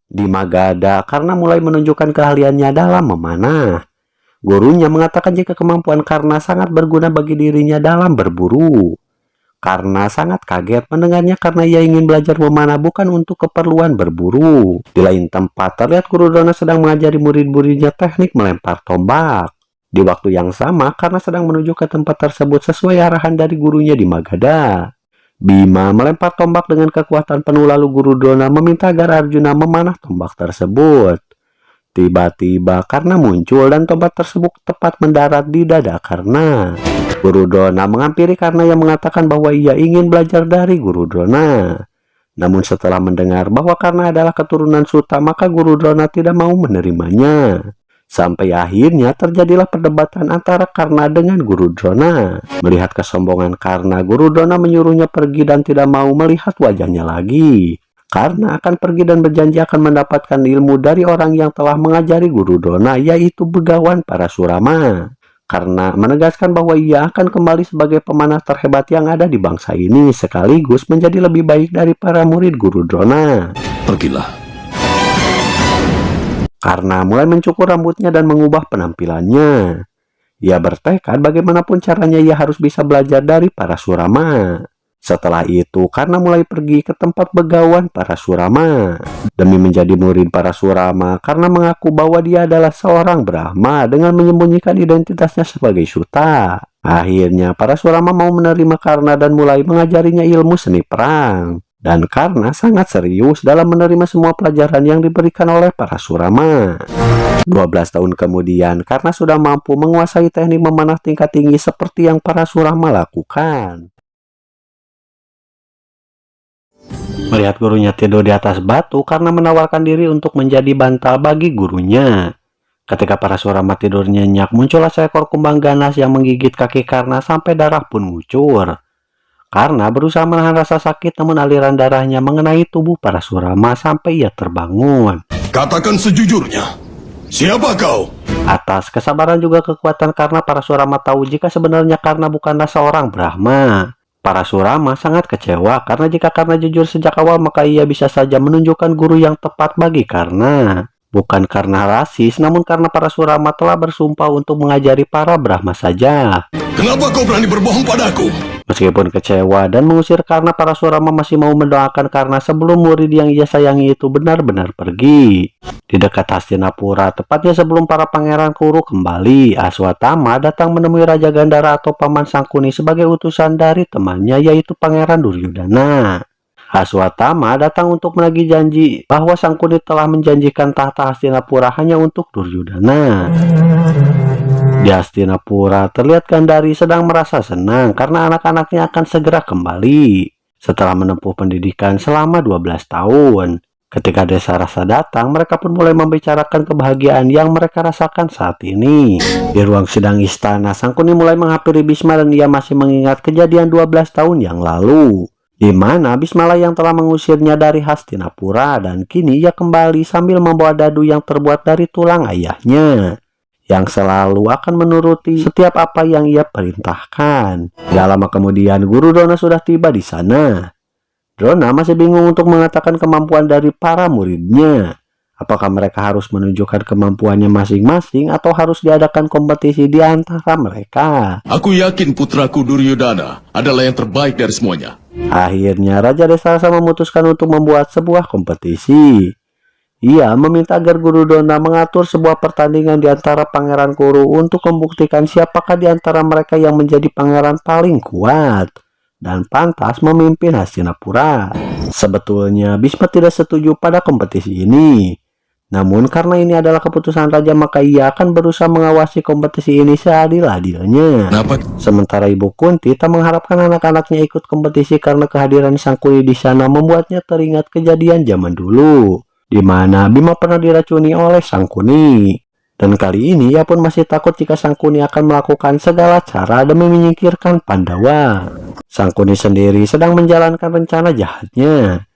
Di Magadha, karena mulai menunjukkan keahliannya dalam memanah. Gurunya mengatakan jika kemampuan Karna sangat berguna bagi dirinya dalam berburu. Karna sangat kaget mendengarnya karena ia ingin belajar memanah bukan untuk keperluan berburu. Di lain tempat, terlihat Guru Drona sedang mengajari murid-muridnya teknik melempar tombak. Di waktu yang sama, Karna sedang menuju ke tempat tersebut sesuai arahan dari gurunya di Magadha. Bima melempar tombak dengan kekuatan penuh lalu Guru Drona meminta agar Arjuna memanah tombak tersebut. Tiba-tiba Karna muncul dan tombak tersebut tepat mendarat di dada Karna. Guru Drona menghampiri Karna yang mengatakan bahwa ia ingin belajar dari Guru Drona. Namun setelah mendengar bahwa Karna adalah keturunan Suta, maka Guru Drona tidak mau menerimanya. Sampai akhirnya terjadilah perdebatan antara Karna dengan Guru Drona. Melihat kesombongan Karna, Guru Drona menyuruhnya pergi dan tidak mau melihat wajahnya lagi. Karna akan pergi dan berjanji akan mendapatkan ilmu dari orang yang telah mengajari Guru Drona, yaitu Begawan Parasurama. Karna menegaskan bahwa ia akan kembali sebagai pemanah terhebat yang ada di bangsa ini, sekaligus menjadi lebih baik dari para murid Guru Drona. Pergilah. Karna mulai mencukur rambutnya dan mengubah penampilannya. Ia bertekad bagaimanapun caranya ia harus bisa belajar dari Parasurama. Setelah itu, Karna mulai pergi ke tempat Begawan Parasurama. Demi menjadi murid Parasurama, Karna mengaku bahwa dia adalah seorang Brahma dengan menyembunyikan identitasnya sebagai Suta. Akhirnya, Parasurama mau menerima Karna dan mulai mengajarinya ilmu seni perang. Dan Karna sangat serius dalam menerima semua pelajaran yang diberikan oleh Parasurama. 12 tahun kemudian, Karna sudah mampu menguasai teknik memanah tingkat tinggi seperti yang Parasurama lakukan. Melihat gurunya tidur di atas batu, Karna menawarkan diri untuk menjadi bantal bagi gurunya. Ketika Parasurama tidur nyenyak, muncullah seekor kumbang ganas yang menggigit kaki Karna sampai darah pun ngucur. Karna berusaha menahan rasa sakit, namun aliran darahnya mengenai tubuh Parasurama sampai ia terbangun. Katakan sejujurnya, siapa kau? Atas kesabaran juga kekuatan Karna, Parasurama tahu jika sebenarnya Karna bukanlah seorang Brahma. Parasurama sangat kecewa karena jika Karna jujur sejak awal, maka ia bisa saja menunjukkan guru yang tepat bagi Karna. Bukan karena rasis, namun karena Parasurama telah bersumpah untuk mengajari para Brahma saja. Kenapa kau berani berbohong padaku? Meskipun kecewa dan mengusir Karna, Parasurama masih mau mendoakan Karna sebelum murid yang ia sayangi itu benar-benar pergi. Di dekat Hastinapura, tepatnya sebelum para pangeran Kuru kembali, Aswatama datang menemui Raja Gandhara atau Paman Sangkuni sebagai utusan dari temannya, yaitu Pangeran Duryudana. Aswatama datang untuk menagih janji bahwa Sangkuni telah menjanjikan tahta Hastinapura hanya untuk Duryudana. Di Hastinapura, terlihat Gandhari sedang merasa senang karena anak-anaknya akan segera kembali setelah menempuh pendidikan selama 12 tahun. Ketika Desa Rasa datang, mereka pun mulai membicarakan kebahagiaan yang mereka rasakan saat ini. Di ruang sidang istana, Sangkuni mulai menghampiri Bisma dan ia masih mengingat kejadian 12 tahun yang lalu, di mana Bismala yang telah mengusirnya dari Hastinapura, dan kini ia kembali sambil membawa dadu yang terbuat dari tulang ayahnya, yang selalu akan menuruti setiap apa yang ia perintahkan. Tidak lama kemudian, Guru Drona sudah tiba di sana. Drona masih bingung untuk mengatakan kemampuan dari para muridnya. Apakah mereka harus menunjukkan kemampuannya masing-masing atau harus diadakan kompetisi di antara mereka? Aku yakin putraku Duryudana adalah yang terbaik dari semuanya. Akhirnya Raja Desarasa memutuskan untuk membuat sebuah kompetisi. Ia meminta agar Guru Drona mengatur sebuah pertandingan di antara Pangeran Kuru untuk membuktikan siapakah di antara mereka yang menjadi pangeran paling kuat dan pantas memimpin Hastinapura. Sebetulnya Bisma tidak setuju pada kompetisi ini. Namun karena ini adalah keputusan raja, maka ia akan berusaha mengawasi kompetisi ini seadil-adilnya. Sementara Ibu Kunti tak mengharapkan anak-anaknya ikut kompetisi karena kehadiran Sangkuni di sana membuatnya teringat kejadian zaman dulu, di mana Bima pernah diracuni oleh Sangkuni. Dan kali ini ia pun masih takut jika Sangkuni akan melakukan segala cara demi menyingkirkan Pandawa. Sangkuni sendiri sedang menjalankan rencana jahatnya.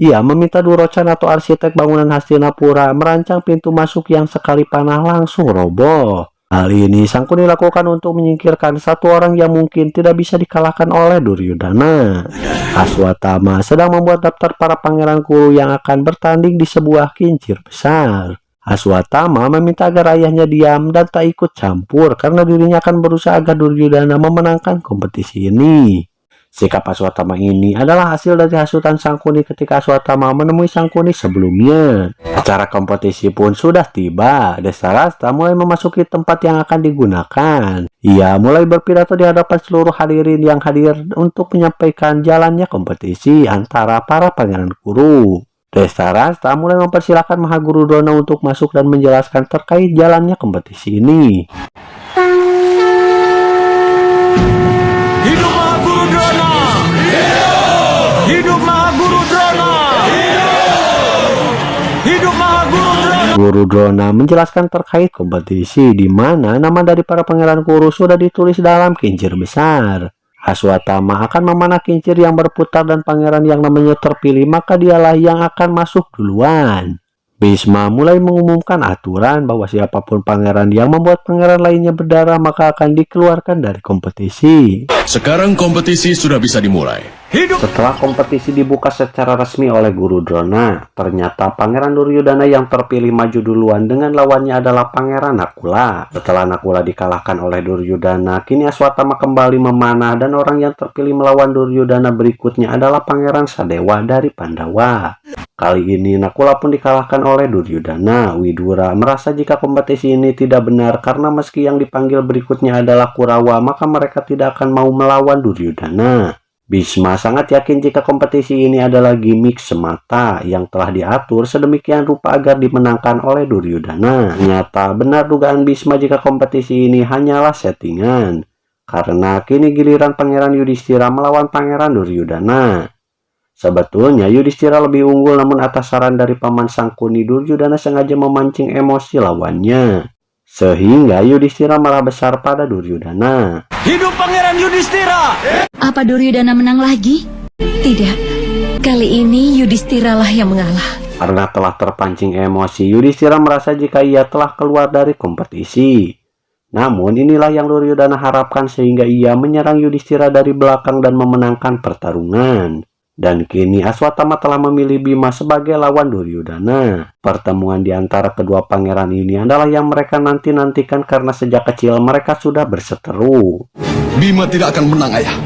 Ia meminta Durochan atau arsitek bangunan Hastinapura merancang pintu masuk yang sekali panah langsung roboh. Hal ini Sangkuni lakukan untuk menyingkirkan satu orang yang mungkin tidak bisa dikalahkan oleh Duryudana. Aswatthama sedang membuat daftar para pangeran Kuru yang akan bertanding di sebuah kincir besar. Aswatthama meminta agar ayahnya diam dan tak ikut campur karena dirinya akan berusaha agar Duryudana memenangkan kompetisi ini. Sikap Aswatthama ini adalah hasil dari hasutan Sangkuni ketika Aswatthama menemui Sangkuni sebelumnya. Acara kompetisi pun sudah tiba. Destarasta mulai memasuki tempat yang akan digunakan. Ia mulai berpidato di hadapan seluruh hadirin yang hadir untuk menyampaikan jalannya kompetisi antara para pangeran Kuru. Destarasta mulai mempersilahkan Mahaguru Drona untuk masuk dan menjelaskan terkait jalannya kompetisi ini. Hidup Mahaguru Drona! Hidup Mahaguru Drona! Hidup Mahaguru Drona! Guru Drona menjelaskan terkait kompetisi di mana nama dari para pangeran Kuru sudah ditulis dalam kincir besar. Aswatthama akan memanah kincir yang berputar dan pangeran yang namanya terpilih maka dialah yang akan masuk duluan. Bhisma mulai mengumumkan aturan bahwa siapapun pangeran yang membuat pangeran lainnya berdarah maka akan dikeluarkan dari kompetisi. Sekarang kompetisi sudah bisa dimulai. Setelah kompetisi dibuka secara resmi oleh Guru Drona, ternyata Pangeran Duryudana yang terpilih maju duluan dengan lawannya adalah Pangeran Nakula. Setelah Nakula dikalahkan oleh Duryudana, kini Aswatthama kembali memanah dan orang yang terpilih melawan Duryudana berikutnya adalah Pangeran Sadewa dari Pandawa. Kali ini Nakula pun dikalahkan oleh Duryudana. Widura merasa jika kompetisi ini tidak benar karena meski yang dipanggil berikutnya adalah Kurawa, maka mereka tidak akan mau melawan Duryudana. Bhisma sangat yakin jika kompetisi ini adalah gimmick semata yang telah diatur sedemikian rupa agar dimenangkan oleh Duryudana. Ternyata benar dugaan Bhisma jika kompetisi ini hanyalah settingan, karena kini giliran Pangeran Yudhishthira melawan Pangeran Duryudana. Sebetulnya Yudhishthira lebih unggul, namun atas saran dari Paman Sangkuni, Duryudana sengaja memancing emosi lawannya, sehingga Yudhishthira marah besar pada Duryudana. Hidup Pangeran Yudhishthira! Apa Duryudana menang lagi? Tidak. Kali ini Yudhishthira lah yang mengalah. Karena telah terpancing emosi, Yudhishthira merasa jika ia telah keluar dari kompetisi. Namun inilah yang Duryudana harapkan sehingga ia menyerang Yudhishthira dari belakang dan memenangkan pertarungan. Dan kini Aswatthama telah memilih Bima sebagai lawan Duryudana. Pertemuan di antara kedua pangeran ini adalah yang mereka nanti-nantikan karena sejak kecil mereka sudah berseteru. Bima tidak akan menang, ayah.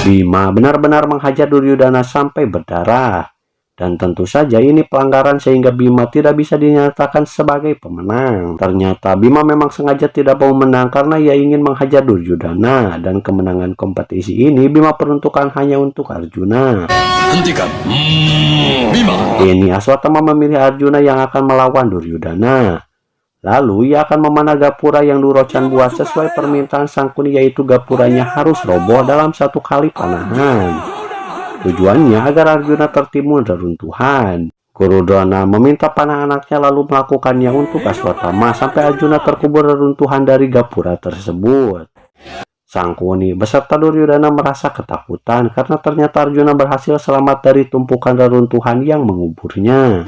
Bima benar-benar menghajar Duryudana sampai berdarah. Dan tentu saja ini pelanggaran sehingga Bima tidak bisa dinyatakan sebagai pemenang. Ternyata Bima memang sengaja tidak mau menang karena ia ingin menghajar Duryudana. Dan kemenangan kompetisi ini Bima peruntukkan hanya untuk Arjuna. Hentikan. Bima. Ini Aswatthama memilih Arjuna yang akan melawan Duryudana. Lalu ia akan memanah gapura yang Durocan buat sesuai permintaan Sangkuni, yaitu gapuranya harus roboh dalam satu kali panahan. Tujuannya agar Arjuna tertimbun reruntuhan. Guru Drona meminta panah anaknya lalu melakukannya untuk Aswatthama sampai Arjuna terkubur reruntuhan dari gapura tersebut. Sangkuni beserta Duryudana merasa ketakutan karena ternyata Arjuna berhasil selamat dari tumpukan reruntuhan yang menguburnya.